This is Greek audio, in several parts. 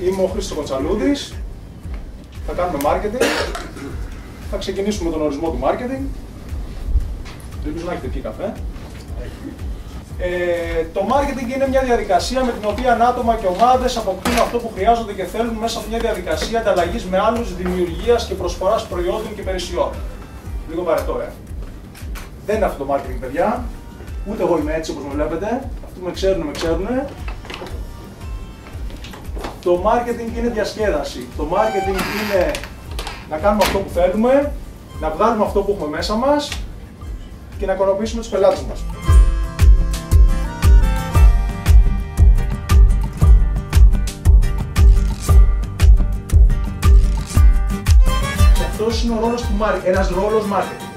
Είμαι ο Χρήστος Κοντσαλούδης. Θα κάνουμε marketing. Θα ξεκινήσουμε τον ορισμό του marketing. Ελπίζω να έχετε πιει καφέ. Το marketing είναι μια διαδικασία με την οποία άτομα και ομάδες αποκτούν αυτό που χρειάζονται και θέλουν μέσα από μια διαδικασία ανταλλαγής με άλλους, δημιουργίας και προσφοράς προϊόντων και υπηρεσιών. Λίγο βαρετό, Δεν είναι αυτό το marketing, παιδιά. Ούτε εγώ είμαι έτσι όπως με βλέπετε. Αυτοί με ξέρουν. Το marketing είναι διασκέδαση. Το marketing είναι να κάνουμε αυτό που θέλουμε, να βγάλουμε αυτό που έχουμε μέσα μας και να ικανοποιήσουμε τους πελάτες μας. Αυτός είναι ο ρόλος του marketing, ένας ρόλος marketing.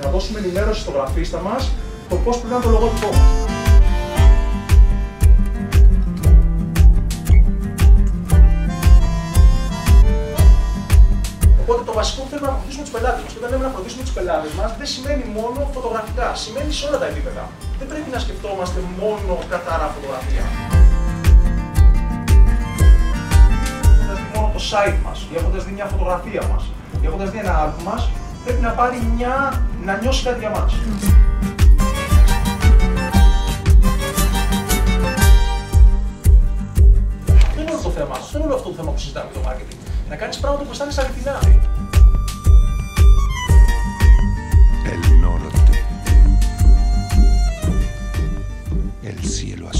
Να δώσουμε ενημέρωση στο γραφίστα μας το πώς πρέπει να είναι το λογότυπό μας. Οπότε το βασικό που θέλουμε να φροντίσουμε τους πελάτες μας. Και όταν λέμε να φροντίσουμε τους πελάτες μας, δεν σημαίνει μόνο φωτογραφικά, σημαίνει σε όλα τα επίπεδα. Δεν πρέπει να σκεφτόμαστε μόνο καθαρά φωτογραφία. Έχοντας δει μόνο το site μας, ή έχοντας δει μια φωτογραφία μας, ή έχοντας δει ένα άλμπου μας, πρέπει να πάρει να νιώσει κάτι για μας. Αυτό είναι όλο το θέμα. Αυτό είναι όλο αυτό το θέμα που συζητάμε με το marketing. Να κάνεις πράγματα που αισθάνεσαι αληθινά. El norte. El cielo azul.